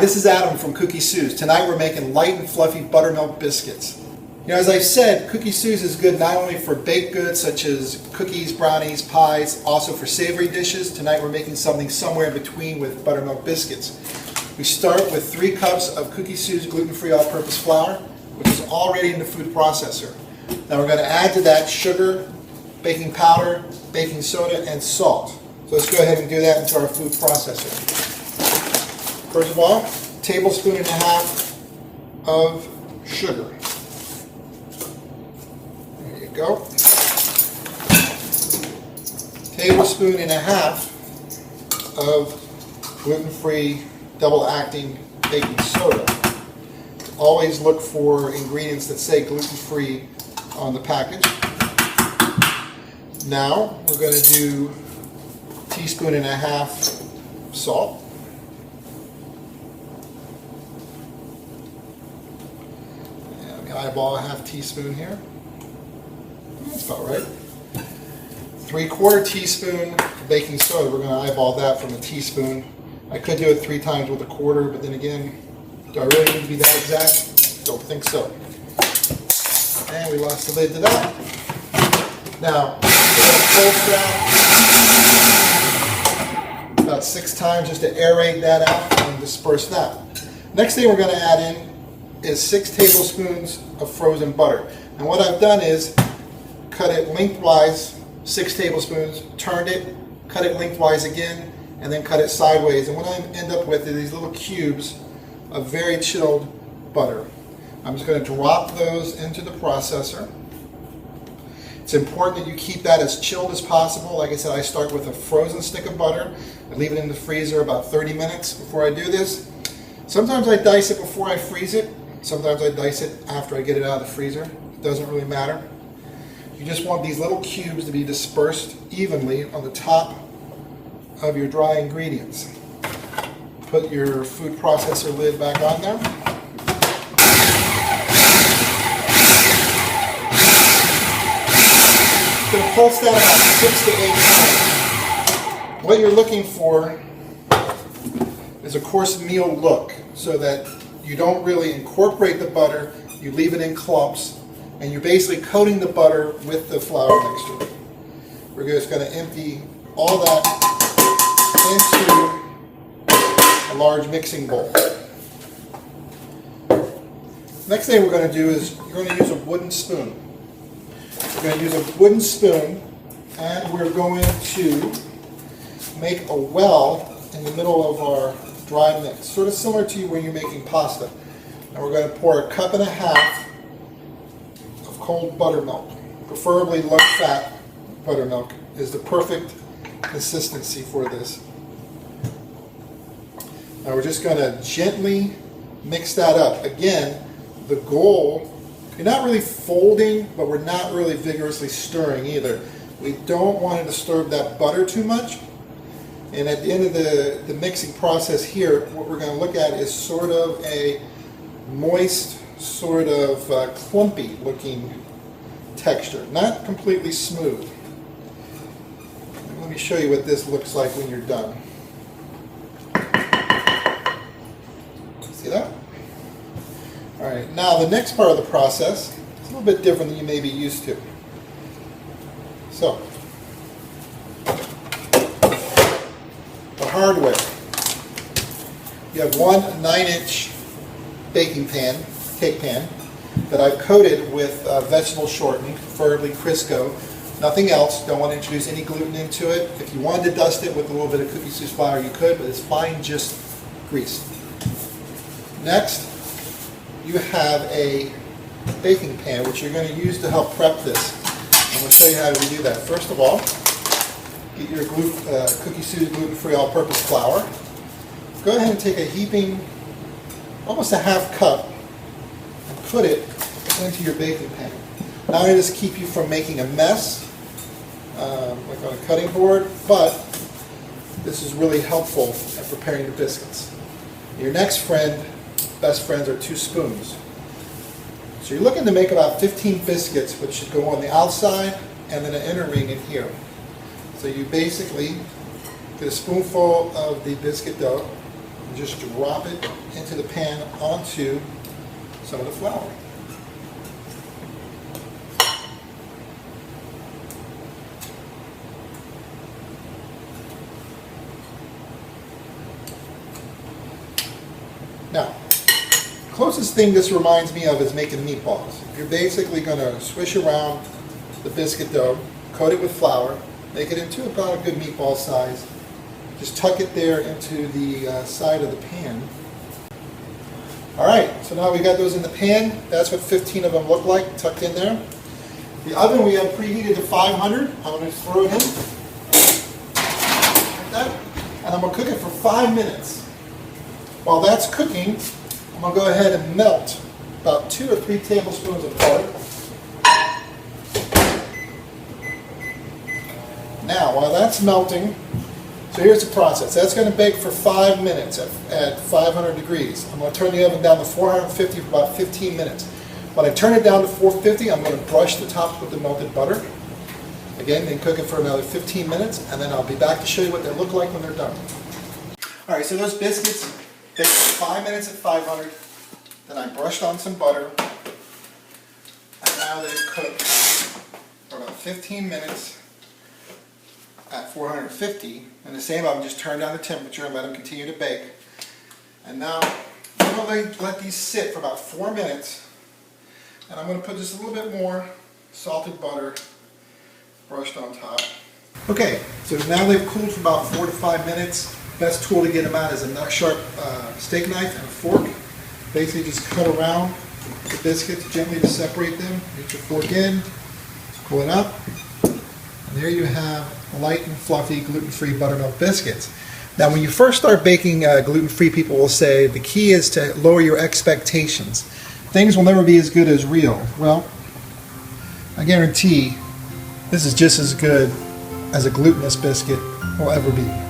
this is Adam from Kooky Sues. Tonight we're making light and fluffy buttermilk biscuits. You know, as I've said, Kooky Sues is good not only for baked goods such as cookies, brownies, pies, also for savory dishes. Tonight we're making something somewhere in between with buttermilk biscuits. We start with 3 cups of Kooky Sues gluten-free all-purpose flour, which is already in the food processor. Now we're going to add to that sugar, baking powder, baking soda, and salt. So let's go ahead and do that into our food processor. First of all, 1.5 tablespoons of sugar. There you go. 1.5 tablespoons of gluten-free double-acting baking soda. Always look for ingredients that say gluten-free on the package. Now we're going to do 1.5 teaspoons salt. Eyeball a 1/2 teaspoon here. That's about right. 3/4 teaspoon baking soda. We're going to eyeball that from a teaspoon. I could do it 3 times with 1/4, but then again, do I really need to be that exact? Don't think so. And we lost the lid to that. Now, we're going to pulse that about 6 times just to aerate that out and disperse that. Next thing we're going to add in is 6 tablespoons of frozen butter. And what I've done is cut it lengthwise, 6 tablespoons, turned it, cut it lengthwise again, and then cut it sideways. And what I end up with are these little cubes of very chilled butter. I'm just going to drop those into the processor. It's important that you keep that as chilled as possible. Like I said, I start with a frozen stick of butter. I leave it in the freezer about 30 minutes before I do this. Sometimes I dice it before I freeze it. Sometimes I dice it after I get it out of the freezer. It doesn't really matter. You just want these little cubes to be dispersed evenly on the top of your dry ingredients. Put your food processor lid back on there. I'm going to pulse that about 6 to 8 times. What you're looking for is a coarse meal look, so that you don't really incorporate the butter, you leave it in clumps, and you're basically coating the butter with the flour mixture. We're just going to empty all that into a large mixing bowl. Next thing we're going to do is you're going to use a wooden spoon. We're going to use a wooden spoon, and we're going to make a well in the middle of our dry mix, sort of similar to when you're making pasta. And we're going to pour 1.5 cups of cold buttermilk. Preferably low-fat buttermilk is the perfect consistency for this. Now we're just going to gently mix that up. Again, the goal, you're not really folding, but we're not really vigorously stirring either. We don't want to disturb that butter too much. And at the end of the mixing process here, what we're going to look at is sort of a moist, sort of clumpy looking texture. Not completely smooth. Let me show you what this looks like when you're done. See that? Alright, now the next part of the process is a little bit different than you may be used to. So, hardware. You have one 9-inch baking pan, cake pan, that I've coated with vegetable shortening, preferably Crisco. Nothing else. Don't want to introduce any gluten into it. If you wanted to dust it with a little bit of Kooky Sues flour, you could, but it's fine just greased. Next, you have a baking pan, which you're going to use to help prep this. I'm going to show you how to do that. First of all, get your Kooky Sues gluten-free all-purpose flour. Go ahead and take a heaping, almost a 1/2 cup, and put it into your baking pan. Not only does it keep you from making a mess, like on a cutting board, but this is really helpful at preparing the biscuits. Your next best friends are 2 spoons. So you're looking to make about 15 biscuits, which should go on the outside and then an inner ring in here. So you basically get a spoonful of the biscuit dough, and just drop it into the pan onto some of the flour. Now, closest thing this reminds me of is making meatballs. You're basically going to swish around the biscuit dough, coat it with flour, make it into about a good meatball size. Just tuck it there into the side of the pan. Alright, so now we got those in the pan. That's what 15 of them look like, tucked in there. The oven we have preheated to 500. I'm going to throw it in, like that, and I'm going to cook it for 5 minutes. While that's cooking, I'm going to go ahead and melt about 2 or 3 tablespoons of butter. Now, while that's melting, so here's the process. That's going to bake for 5 minutes at 500 degrees. I'm going to turn the oven down to 450 for about 15 minutes. When I turn it down to 450, I'm going to brush the top with the melted butter. Again, then cook it for another 15 minutes, and then I'll be back to show you what they look like when they're done. All right, so those biscuits baked for 5 minutes at 500. Then I brushed on some butter, and now they've cooked for about 15 minutes at 450. And the same oven, just turn down the temperature and let them continue to bake. And now I'm going to let these sit for about 4 minutes. And I'm going to put just a little bit more salted butter brushed on top. Okay, so now they've cooled for about 4 to 5 minutes. Best tool to get them out is a sharp steak knife and a fork. Basically just cut around the biscuits gently to separate them. Get your fork in, pull it up, and there you have light and fluffy gluten-free buttermilk biscuits. Now when you first start baking gluten-free, people will say the key is to lower your expectations. Things will never be as good as real. Well, I guarantee this is just as good as a glutinous biscuit will ever be.